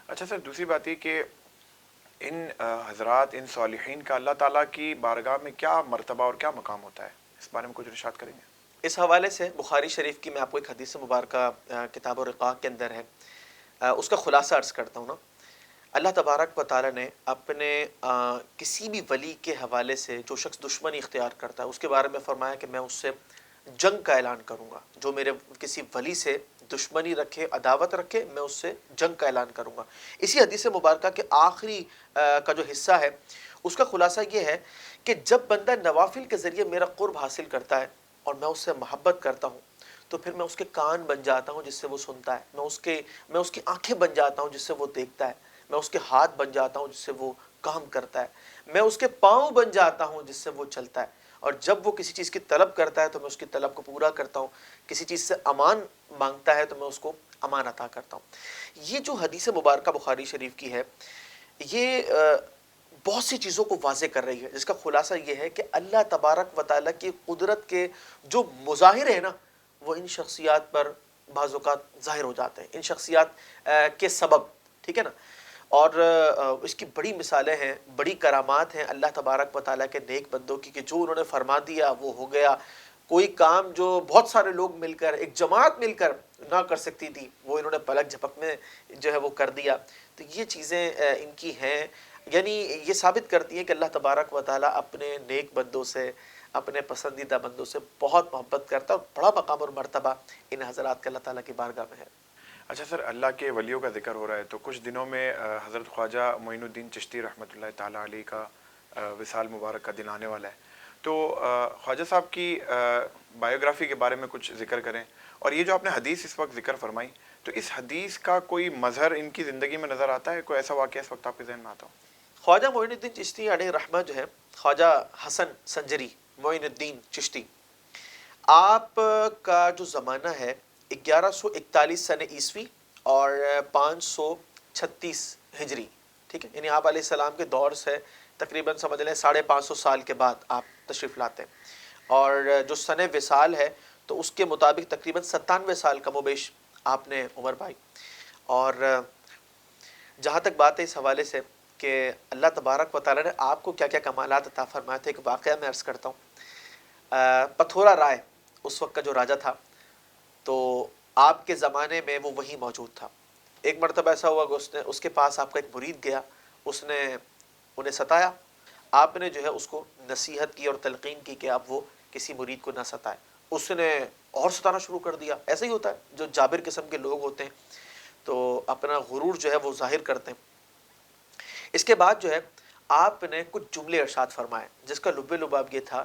اچھا سر، دوسری بات یہ کہ ان حضرات، ان صالحین کا اللہ تعالیٰ کی بارگاہ میں کیا مرتبہ اور کیا مقام ہوتا ہے، اس بارے میں کچھ ارشاد کریں گے؟ اس حوالے سے بخاری شریف کی میں آپ کو ایک حدیث مبارکہ کتاب الرقاق کے اندر ہے، اس کا خلاصہ عرض کرتا ہوں نا۔ اللہ تبارک و تعالیٰ نے اپنے کسی بھی ولی کے حوالے سے جو شخص دشمنی اختیار کرتا ہے اس کے بارے میں فرمایا کہ میں اس سے جنگ کا اعلان کروں گا۔ جو میرے کسی ولی سے دشمنی رکھے، عداوت رکھے، میں اس سے جنگ کا اعلان کروں گا۔ اسی حدیث مبارکہ کے آخری کا جو حصہ ہے اس کا خلاصہ یہ ہے کہ جب بندہ نوافل کے ذریعے میرا قرب حاصل کرتا ہے اور میں اس سے محبت کرتا ہوں تو پھر میں اس کے کان بن جاتا ہوں جس سے وہ سنتا ہے، میں اس کی آنکھیں بن جاتا ہوں جس سے وہ دیکھتا ہے، میں اس کے ہاتھ بن جاتا ہوں جس سے وہ کام کرتا ہے، میں اس کے پاؤں بن جاتا ہوں جس سے وہ چلتا ہے، اور جب وہ کسی چیز کی طلب کرتا ہے تو میں اس کی طلب کو پورا کرتا ہوں، کسی چیز سے امان مانگتا ہے تو میں اس کو امان عطا کرتا ہوں۔ یہ جو حدیث مبارکہ بخاری شریف کی ہے یہ بہت سی چیزوں کو واضح کر رہی ہے، جس کا خلاصہ یہ ہے کہ اللہ تبارک و تعالیٰ کی قدرت کے جو مظاہر ہیں نا وہ ان شخصیات پر بعض اوقات ظاہر ہو جاتے ہیں، ان شخصیات کے سبب، ٹھیک ہے نا۔ اور اس کی بڑی مثالیں ہیں، بڑی کرامات ہیں اللہ تبارک و تعالیٰ کے نیک بندوں کی کہ جو انہوں نے فرما دیا وہ ہو گیا۔ کوئی کام جو بہت سارے لوگ مل کر، ایک جماعت مل کر نہ کر سکتی تھی، وہ انہوں نے پلک جھپک میں جو ہے وہ کر دیا۔ تو یہ چیزیں ان کی ہیں، یعنی یہ ثابت کرتی ہیں کہ اللہ تبارک و تعالیٰ اپنے نیک بندوں سے، اپنے پسندیدہ بندوں سے بہت محبت کرتا ہے، اور بڑا مقام اور مرتبہ ان حضرات کا اللہ تعالیٰ کی بارگاہ میں ہے۔ اچھا سر، اللہ کے ولیوں کا ذکر ہو رہا ہے تو کچھ دنوں میں حضرت خواجہ معین الدین چشتی رحمۃ اللہ تعالیٰ علیہ کا وصال مبارک کا دن آنے والا ہے، تو خواجہ صاحب کی بائیوگرافی کے بارے میں کچھ ذکر کریں، اور یہ جو آپ نے حدیث اس وقت ذکر فرمائی تو اس حدیث کا کوئی مظہر ان کی زندگی میں نظر آتا ہے؟ کوئی ایسا واقعہ اس وقت آپ کے ذہن میں آتا ہو؟ خواجہ معین الدین چشتی علیہ رحمہ جو ہے، خواجہ حسن سنجری معین الدین چشتی، آپ کا جو زمانہ ہے 1141 سن عیسوی اور 536 ہجری، ٹھیک ہے، یعنی آپ علیہ السلام کے دور سے تقریباً سمجھ لیں 550 سال کے بعد آپ تشریف لاتے ہیں، اور جو سن وصال ہے تو اس کے مطابق تقریباً 97 سال کم و بیش آپ نے عمر پائی۔ اور جہاں تک بات ہے اس حوالے سے کہ اللہ تبارک و تعالیٰ نے آپ کو کیا کیا کمالات عطا فرمائے تھے، ایک واقعہ میں عرض کرتا ہوں۔ پتھورا رائے اس وقت کا جو راجہ تھا، تو آپ کے زمانے میں وہ وہیں موجود تھا۔ ایک مرتبہ ایسا ہوا کہ اس کے پاس آپ کا ایک مرید گیا، اس نے انہیں ستایا، آپ نے جو ہے اس کو نصیحت کی اور تلقین کی کہ آپ وہ کسی مرید کو نہ ستائے، اس نے اور ستانا شروع کر دیا۔ ایسا ہی ہوتا ہے، جو جابر قسم کے لوگ ہوتے ہیں تو اپنا غرور جو ہے وہ ظاہر کرتے ہیں۔ اس کے بعد جو ہے آپ نے کچھ جملے ارشاد فرمائے جس کا لب لباب یہ تھا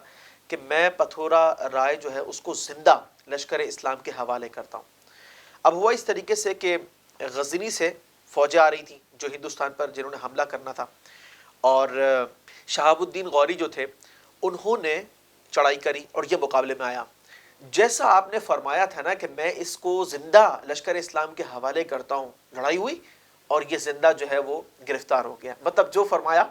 کہ میں پتھورا رائے جو ہے اس کو زندہ لشکر اسلام کے حوالے کرتا ہوں۔ اب ہوا اس طریقے سے کہ غزنی سے فوجیں آ رہی تھیں جو ہندوستان پر جنہوں نے حملہ کرنا تھا، اور شہاب الدین غوری جو تھے انہوں نے چڑھائی کری اور یہ مقابلے میں آیا۔ جیسا آپ نے فرمایا تھا نا کہ میں اس کو زندہ لشکر اسلام کے حوالے کرتا ہوں، لڑائی ہوئی اور یہ زندہ جو ہے وہ گرفتار ہو گیا، مطلب جو فرمایا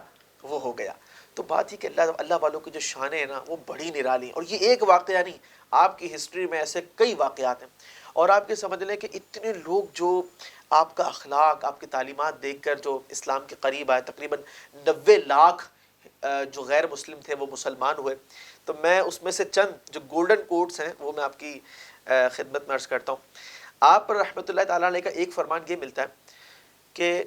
وہ ہو گیا۔ تو بات ہی کہ اللہ والوں کی جو شانیں ہیں نا وہ بڑی نرالی، اور یہ ایک واقعہ نہیں، آپ کی ہسٹری میں ایسے کئی واقعات ہیں، اور آپ کے سمجھ لیں کہ اتنے لوگ جو آپ کا اخلاق، آپ کی تعلیمات دیکھ کر جو اسلام کے قریب آئے، تقریباً 90 لاکھ جو غیر مسلم تھے وہ مسلمان ہوئے۔ تو میں اس میں سے چند جو گولڈن کوٹس ہیں وہ میں آپ کی خدمت میں عرض کرتا ہوں۔ آپ پر رحمۃ اللہ تعالیٰ علیہ کا ایک فرمان یہ ملتا ہے کہ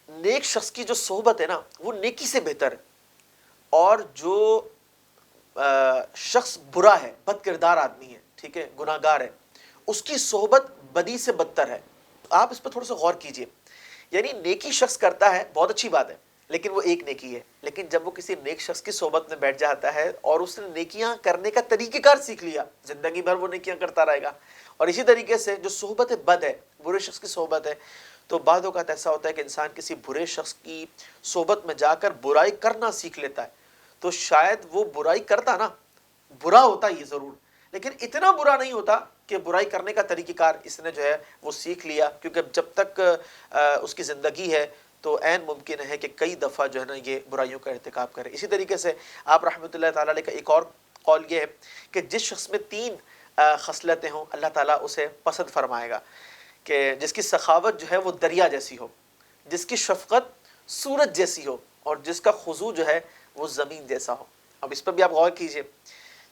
نیک شخص کی جو صحبت ہے نا وہ نیکی سے بہتر ہے، اور جو شخص برا ہے، بد کردار آدمی ہے، ٹھیک ہے، گناہ گار ہے، اس کی صحبت بدی سے بدتر ہے۔ آپ اس پہ تھوڑا سا غور کیجئے، یعنی نیکی شخص کرتا ہے بہت اچھی بات ہے، لیکن وہ ایک نیکی ہے، لیکن جب وہ کسی نیک شخص کی صحبت میں بیٹھ جاتا ہے اور اس نے نیکیاں کرنے کا طریقہ کار سیکھ لیا، زندگی بھر وہ نیکیاں کرتا رہے گا۔ اور اسی طریقے سے جو صحبت بد ہے، برے شخص کی صحبت ہے، تو بعض اوقات ایسا ہوتا ہے کہ انسان کسی برے شخص کی صحبت میں جا کر برائی کرنا سیکھ لیتا ہے، تو شاید وہ برائی کرتا نا، برا ہوتا یہ ضرور، لیکن اتنا برا نہیں ہوتا کہ برائی کرنے کا طریقہ کار اس نے جو ہے وہ سیکھ لیا، کیونکہ جب تک اس کی زندگی ہے تو عین ممکن ہے کہ کئی دفعہ جو ہے نا یہ برائیوں کا ارتکاب کرے۔ اسی طریقے سے آپ رحمۃ اللہ تعالیٰ علیہ کا ایک اور قول یہ ہے کہ جس شخص میں 3 خصلتیں ہوں اللہ تعالیٰ اسے پسند فرمائے گا، کہ جس کی سخاوت جو ہے وہ دریا جیسی ہو، جس کی شفقت سورج جیسی ہو اور جس کا خضوع جو ہے وہ زمین جیسا ہو. اب اس پر بھی آپ غور کیجئے.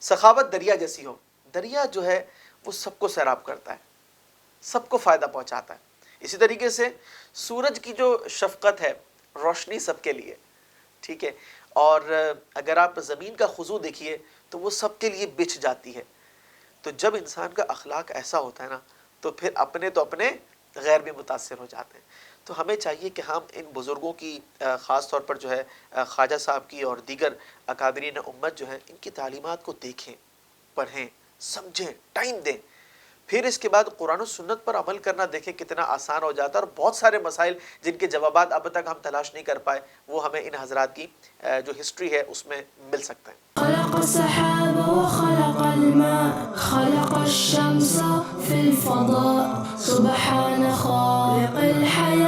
سخاوت دریا جیسی ہو. دریا جو ہے وہ سب کو سیراب کرتا ہے, سب کو فائدہ پہنچاتا ہے. اسی طریقے سے سورج کی جو شفقت ہے, روشنی سب کے لیے, ٹھیک ہے. اور اگر آپ زمین کا خضوع دیکھیے تو وہ سب کے لیے بچھ جاتی ہے. تو جب انسان کا اخلاق ایسا ہوتا ہے نا تو پھر اپنے تو اپنے غیر بھی متاثر ہو جاتے ہیں. تو ہمیں چاہیے کہ ہم ان بزرگوں کی خاص طور پر جو ہے خواجہ صاحب کی اور دیگر اکابرین امت جو ہے ان کی تعلیمات کو دیکھیں, پڑھیں, سمجھیں, ٹائم دیں. پھر اس کے بعد قرآن و سنت پر عمل کرنا دیکھیں کتنا آسان ہو جاتا ہے. اور بہت سارے مسائل جن کے جوابات اب تک ہم تلاش نہیں کر پائے وہ ہمیں ان حضرات کی جو ہسٹری ہے اس میں مل سکتے ہیں. خلق السحاب وخلق الماء خلق الشمس في الفضاء سبحان خالق الحياة